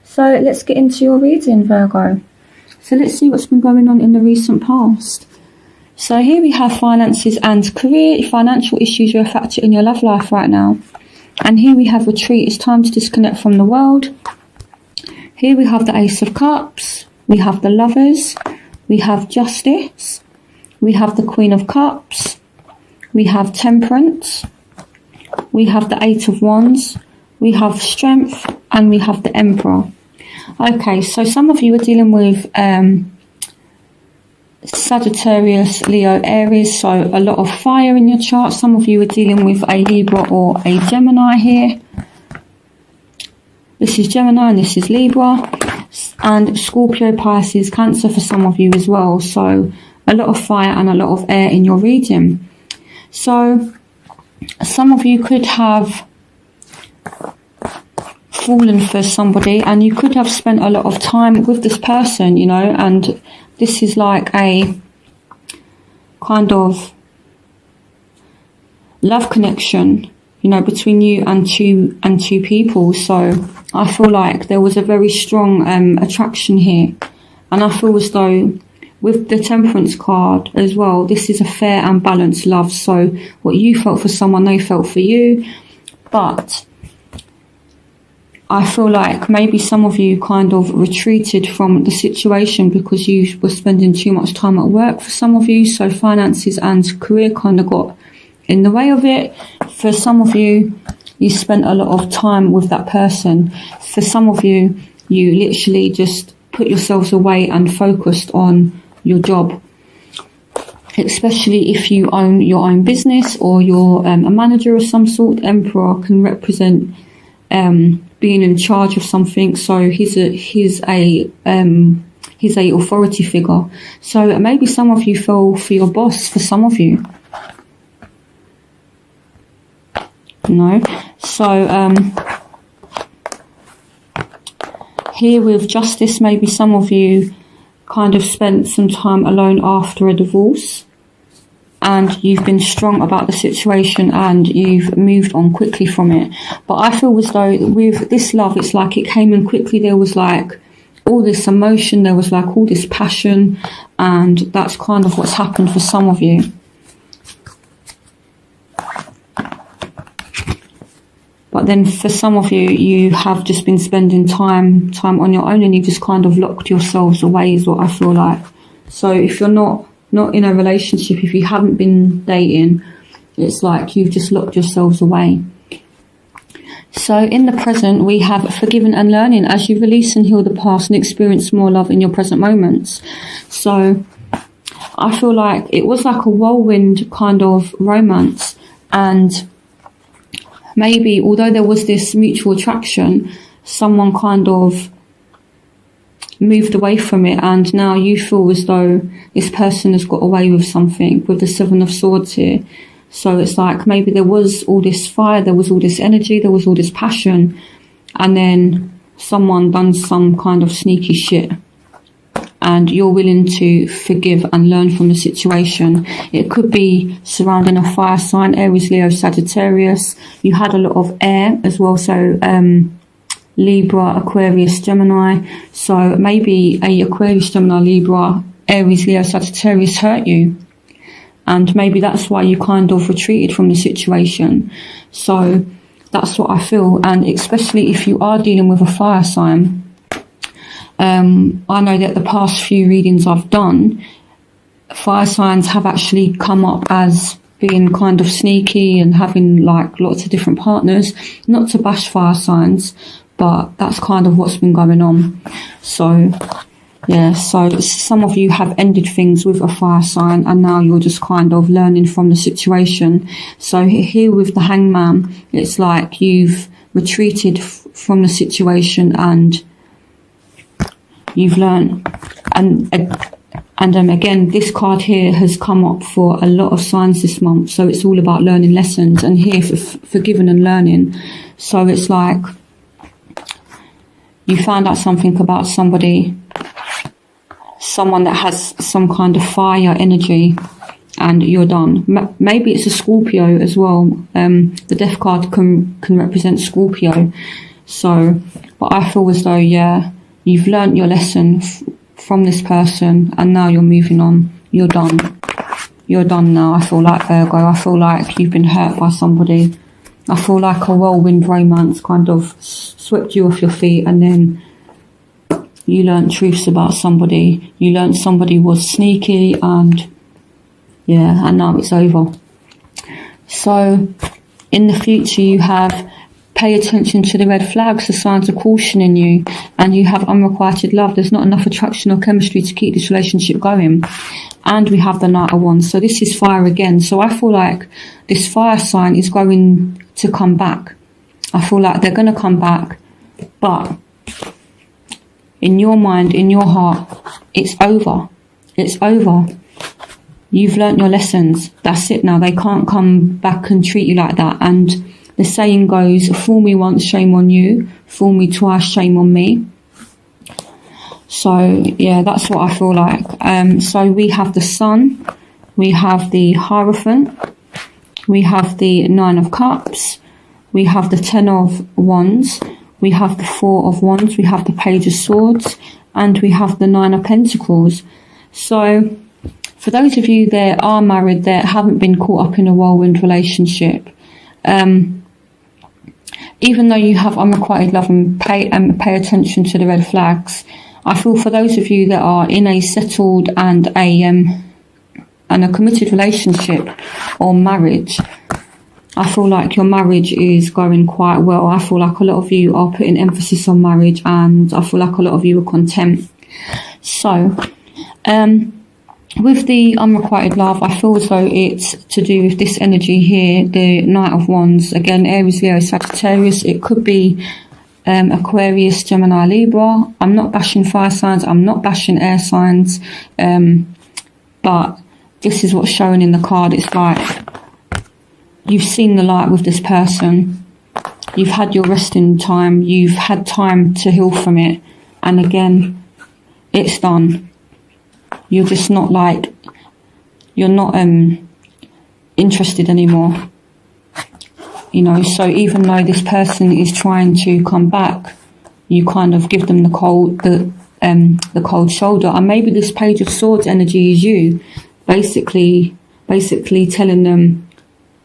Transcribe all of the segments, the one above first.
So let's get into your reading, Virgo. So let's see what's been going on in the recent past. So here we have finances and career. Financial issues are a factor in your love life right now. And here we have retreat. It's time to disconnect from the world. Here we have the Ace of Cups. We have the Lovers. We have Justice. We have the Queen of Cups. We have Temperance. We have the Eight of Wands. We have Strength. And we have the Emperor. Okay, so some of you are dealing with Sagittarius, Leo, Aries, so a lot of fire in your chart. Some of you are dealing with a Libra or a Gemini here. This is Gemini and this is Libra. And Scorpio, Pisces, Cancer for some of you as well. So a lot of fire and a lot of air in your reading. So some of you could have fallen for somebody, and you could have spent a lot of time with this person, you know, and this is like a kind of love connection, you know, between you and two people. So I feel like there was a very strong attraction here, and I feel as though with the Temperance card as well, this is a fair and balanced love. So what you felt for someone, they felt for you. But I feel like maybe some of you kind of retreated from the situation because you were spending too much time at work for some of you. So finances and career kind of got in the way of it. For some of you, you spent a lot of time with that person. For some of you, you literally just put yourselves away and focused on your job. Especially if you own your own business or you're a manager of some sort. Emperor can represent being in charge of something, so he's a authority figure. So maybe some of you fell for your boss. For some of you, no. So here with Justice, maybe some of you kind of spent some time alone after a divorce, and you've been strong about the situation and you've moved on quickly from it. But I feel as though with this love, it's like it came in quickly. There was like all this emotion, there was like all this passion, and that's kind of what's happened for some of you. But then for some of you, you have just been spending time on your own, and you just kind of locked yourselves away is what I feel like. So if you're not in a relationship, if you haven't been dating, it's like you've just locked yourselves away. So in the present, we have forgiven and learning as you release and heal the past and experience more love in your present moments. So I feel like it was like a whirlwind kind of romance, and maybe although there was this mutual attraction, someone kind of moved away from it, and now you feel as though this person has got away with something with the Seven of Swords here. So it's like maybe there was all this fire, there was all this energy, there was all this passion, and then someone done some kind of sneaky shit, and you're willing to forgive and learn from the situation. It could be surrounding a fire sign, Aries, Leo, Sagittarius. You had a lot of air as well, so Libra, Aquarius, Gemini. So maybe a Aquarius, Gemini, Libra, Aries, Leo, Sagittarius hurt you, and maybe that's why you kind of retreated from the situation. So that's what I feel. And especially if you are dealing with a fire sign, I know that the past few readings I've done, fire signs have actually come up as being kind of sneaky and having like lots of different partners. Not to bash fire signs, but that's kind of what's been going on. So yeah, so some of you have ended things with a fire sign, and now you're just kind of learning from the situation. So here with the Hangman, it's like you've retreated from the situation and you've learned. And again, this card here has come up for a lot of signs this month. So it's all about learning lessons, and here for forgiving and learning. So it's like you found out something about somebody, someone that has some kind of fire energy, and you're done. Maybe it's a Scorpio as well. The Death card can represent Scorpio. So, but I feel as though, yeah, you've learnt your lesson from this person, and now you're moving on. You're done. You're done now. I feel like, Virgo. I feel like you've been hurt by somebody. I feel like a whirlwind romance kind of swept you off your feet, and then you learnt truths about somebody. You learnt somebody was sneaky, and yeah, and now it's over. So in the future you have pay attention to the red flags, the signs of caution in you, and you have unrequited love. There's not enough attraction or chemistry to keep this relationship going. And we have the Knight of Wands. So this is fire again. So I feel like this fire sign is going to come back. I feel like they're going to come back. But in your mind, in your heart, it's over. It's over. You've learnt your lessons. That's it now. They can't come back and treat you like that. And the saying goes, fool me once, shame on you. Fool me twice, shame on me. So, yeah, that's what I feel like. So we have the Sun. We have the Hierophant. We have the Nine of Cups. We have the Ten of Wands. We have the Four of Wands. We have the Page of Swords. And we have the Nine of Pentacles. So for those of you that are married, that haven't been caught up in a whirlwind relationship, even though you have unrequited love and pay attention to the red flags, I feel for those of you that are in a settled and a committed relationship or marriage, I feel like your marriage is going quite well. I feel like a lot of you are putting emphasis on marriage, and I feel like a lot of you are content. So, with the unrequited love, I feel as though it's to do with this energy here, the Knight of Wands. Again, Aries, Leo, Sagittarius. It could be Aquarius, Gemini, Libra. I'm not bashing fire signs. I'm not bashing air signs. But this is what's showing in the card. It's like you've seen the light with this person. You've had your resting time. You've had time to heal from it. And again, it's done. You're just not like, you're not interested anymore. You know, so even though this person is trying to come back, you kind of give them the cold shoulder. And maybe this Page of Swords energy is you basically telling them,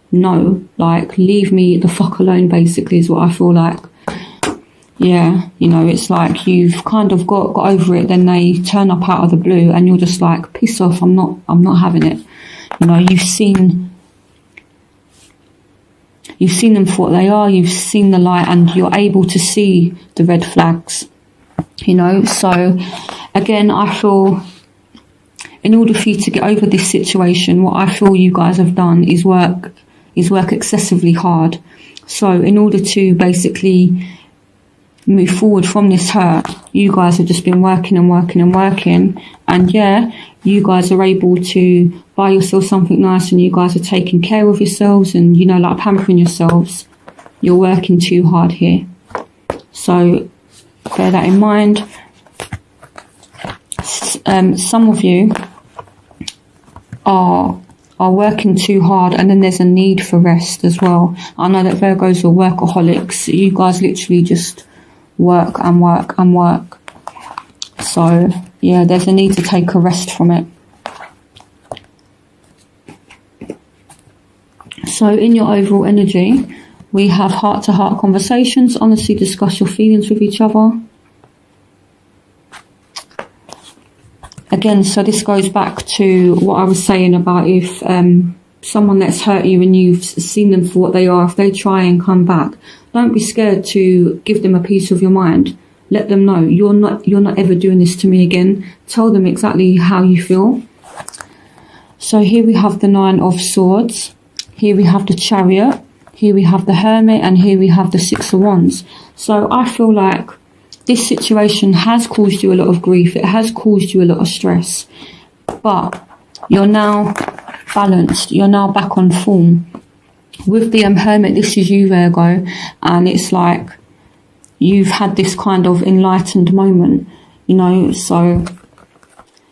no, like, leave me the fuck alone, basically, is what I feel like. Yeah, you know, it's like you've kind of got over it, then they turn up out of the blue and you're just like, piss off, I'm not having it. You know, you've seen them for what they are, you've seen the light, and you're able to see the red flags. You know, so again, I feel in order for you to get over this situation, what I feel you guys have done is work excessively hard. So in order to basically move forward from this hurt, you guys have just been working and working and working, and yeah, you guys are able to buy yourself something nice, and you guys are taking care of yourselves and, you know, like pampering yourselves. You're working too hard here, so bear that in mind. Some of you are working too hard, and then there's a need for rest as well. I know that Virgos are workaholics. You guys literally just work and work and work. So yeah, there's a need to take a rest from it. So in your overall energy, we have heart-to-heart conversations. Honestly discuss your feelings with each other. Again, so this goes back to what I was saying about if someone that's hurt you and you've seen them for what they are, if they try and come back, don't be scared to give them a piece of your mind. Let them know you're not ever doing this to me again. Tell them exactly how you feel. So here we have the Nine of Swords. Here we have the Chariot. Here we have the Hermit, and here we have the Six of Wands. So I feel like this situation has caused you a lot of grief. It has caused you a lot of stress. But you're now balanced. You're now back on form. With the Hermit, this is you, Virgo, and it's like you've had this kind of enlightened moment, you know. So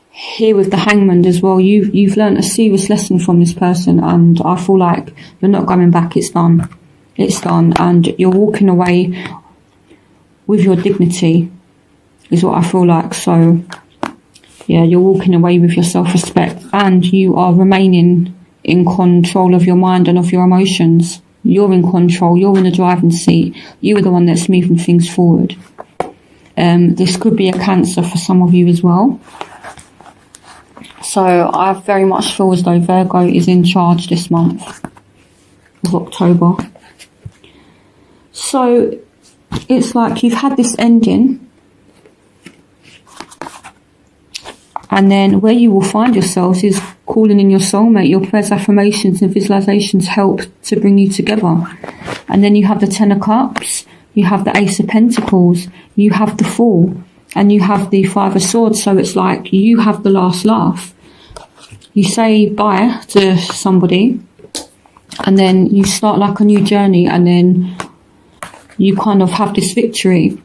here with the Hangman as well, you've learned a serious lesson from this person, and I feel like you're not going back. It's done. It's done, and you're walking away with your dignity, is what I feel like. So yeah, you're walking away with your self-respect, and you are remaining in control of your mind and of your emotions. You're in control. You're in the driving seat. You are the one that's moving things forward. This could be a Cancer for some of you as well. So I very much feel as though Virgo is in charge this month of October. So it's like you've had this ending, and then where you will find yourselves is calling in your soulmate. Your prayers, affirmations and visualizations help to bring you together. And then you have the Ten of Cups, you have the Ace of Pentacles, you have the Fool, and you have the Five of Swords. So it's like you have the last laugh. You say bye to somebody, and then you start like a new journey, and then you kind of have this victory.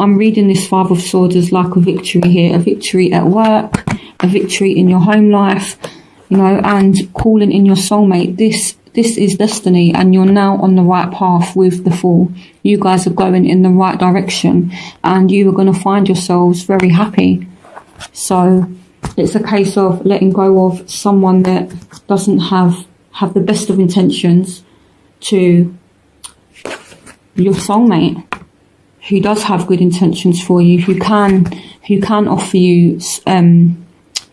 I'm reading this Five of Swords as like a victory here, a victory at work, a victory in your home life, you know, and calling in your soulmate. This is destiny, and you're now on the right path with the Fool. You guys are going in the right direction, and you are going to find yourselves very happy. So it's a case of letting go of someone that doesn't have the best of intentions to your soulmate, who does have good intentions for you, who can offer you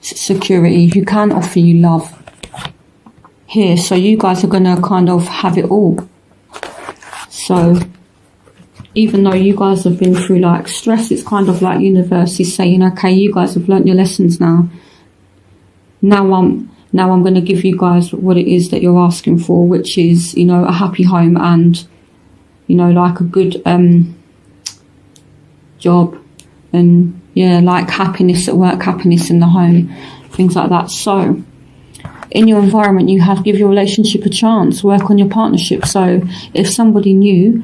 security, who can offer you love here. So you guys are going to kind of have it all. So even though you guys have been through like stress, it's kind of like universe is saying, okay, you guys have learnt your lessons now. Now I'm going to give you guys what it is that you're asking for, which is, you know, a happy home and, you know, like a good job, and yeah, like happiness at work, happiness in the home, things like that. So in your environment, you have give your relationship a chance, work on your partnership. So if somebody new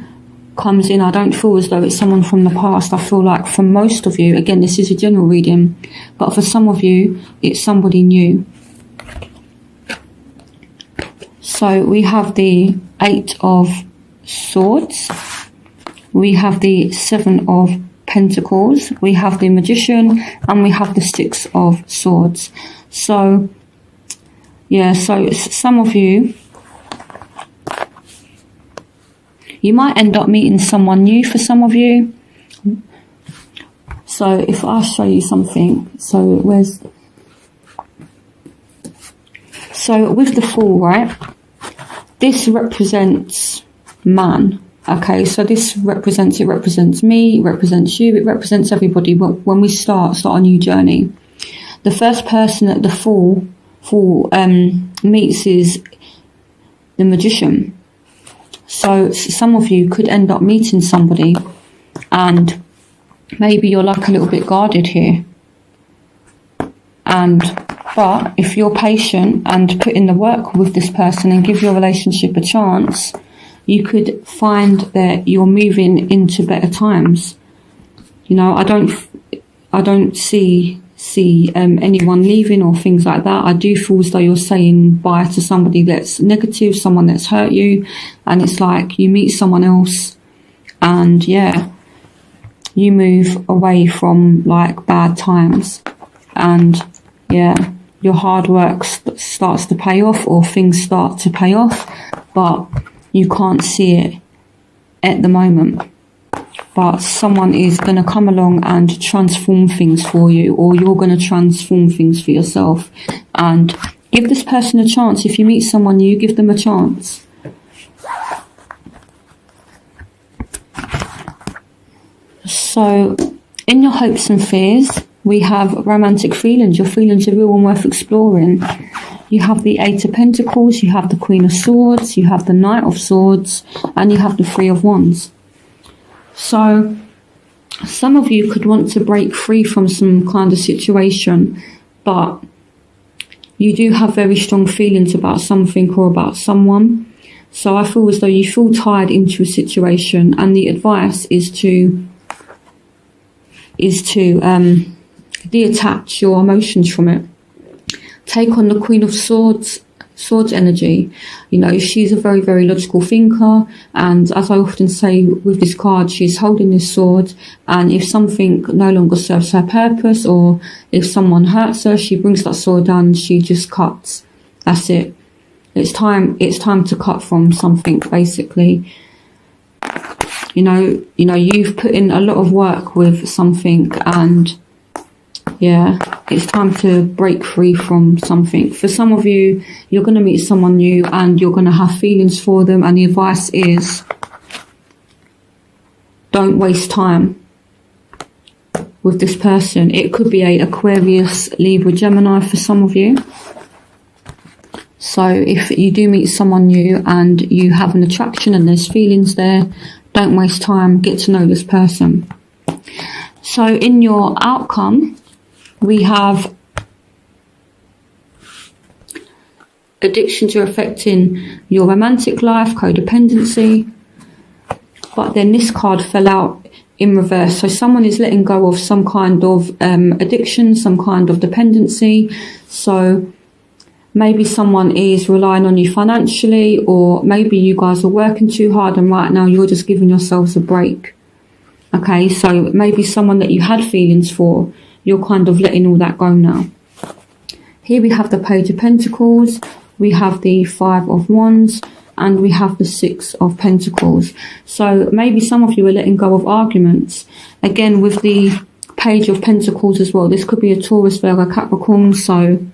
comes in, I don't feel as though it's someone from the past. I feel like for most of you, again, this is a general reading, but for some of you, it's somebody new. So we have the Eight of Swords, we have the Seven of Pentacles, we have the Magician, and we have the Six of Swords. So yeah, so some of you, you might end up meeting someone new for some of you. So if I show you something, so with the Fool, right, this represents man. Okay, so this represents me, it represents you, it represents everybody. But when we start a new journey, the first person that the Fool meets is the Magician. So some of you could end up meeting somebody, and maybe you're like a little bit guarded here. But if you're patient and put in the work with this person and give your relationship a chance, you could find that you're moving into better times. You know, I don't see anyone leaving or things like that. I do feel as though you're saying bye to somebody that's negative, someone that's hurt you, and it's like you meet someone else, and yeah, you move away from like bad times, and yeah, your hard work starts to pay off, or things start to pay off, but you can't see it at the moment. But someone is going to come along and transform things for you, or you're going to transform things for yourself. And give this person a chance. If you meet someone new, give them a chance. So in your hopes and fears, we have romantic feelings. Your feelings are real and worth exploring. You have the Eight of Pentacles, you have the Queen of Swords, you have the Knight of Swords, and you have the Three of Wands. So some of you could want to break free from some kind of situation, but you do have very strong feelings about something or about someone. So I feel as though you feel tied into a situation, and the advice is to detach your emotions from it. Take on the Queen of Swords Swords energy. You know, she's a very, very logical thinker, and as I often say with this card, she's holding this sword, and if something no longer serves her purpose, or if someone hurts her, she brings that sword down and she just cuts. That's it. It's time to cut from something, basically. You know, you've put in a lot of work with something, and yeah, it's time to break free from something. For some of you, you're going to meet someone new and you're going to have feelings for them, and the advice is don't waste time with this person. It could be a Aquarius, Libra, Gemini for some of you. So if you do meet someone new and you have an attraction and there's feelings there, don't waste time. Get to know this person. So in your outcome, we have addictions are affecting your romantic life, codependency. But then this card fell out in reverse. So someone is letting go of some kind of addiction, some kind of dependency. So maybe someone is relying on you financially, or maybe you guys are working too hard and right now you're just giving yourselves a break. Okay, so maybe someone that you had feelings for, you're kind of letting all that go now. Here we have the Page of Pentacles, we have the Five of Wands, and we have the Six of Pentacles. So maybe some of you are letting go of arguments. Again, with the Page of Pentacles as well, this could be a Taurus, Virgo, Capricorn. So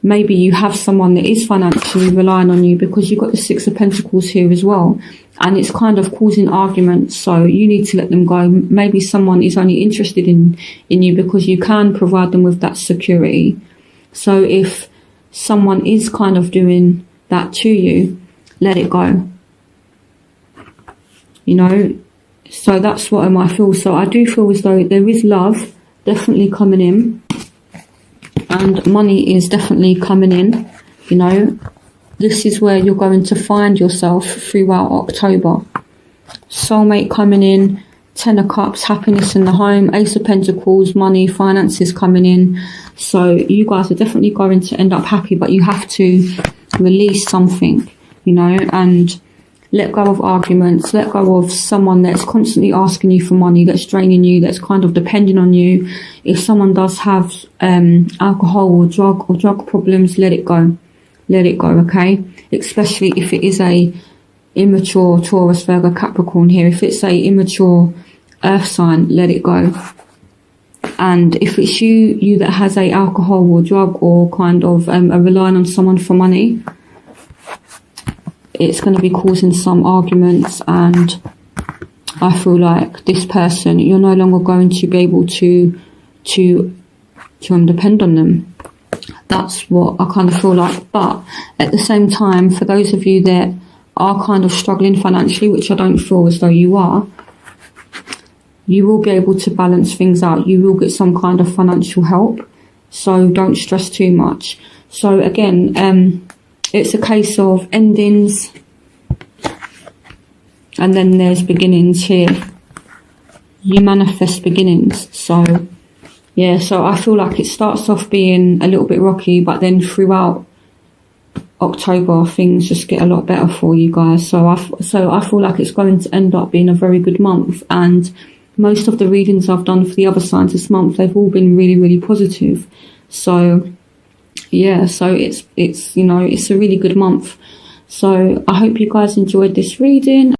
maybe you have someone that is financially relying on you, because you've got the Six of Pentacles here as well. And it's kind of causing arguments, so you need to let them go. Maybe someone is only interested in you because you can provide them with that security. So if someone is kind of doing that to you, let it go. You know, so that's what I feel. So I do feel as though there is love definitely coming in, and money is definitely coming in. You know, this is where you're going to find yourself throughout October. Soulmate coming in, Ten of Cups, happiness in the home, Ace of Pentacles, money, finances coming in. So you guys are definitely going to end up happy, but you have to release something, you know, and let go of arguments, let go of someone that's constantly asking you for money, that's draining you, that's kind of depending on you. If someone does have alcohol or drug problems, let it go. Let it go, okay? Especially if it is a immature Taurus, Virgo, Capricorn here. If it's a immature earth sign, let it go. And if it's you that has a alcohol or drug or kind of are relying on someone for money, it's going to be causing some arguments, and I feel like this person, you're no longer going to be able to depend on them. That's what I kind of feel like. But at the same time, for those of you that are kind of struggling financially, which I don't feel as though you are, you will be able to balance things out. You will get some kind of financial help. So don't stress too much. So again, it's a case of endings, and then there's beginnings here. You manifest beginnings. So yeah, so I feel like it starts off being a little bit rocky, but then throughout October things just get a lot better for you guys. So I feel like it's going to end up being a very good month, and most of the readings I've done for the other signs this month, they've all been really, really positive. So yeah, so it's you know, it's a really good month. So I hope you guys enjoyed this reading.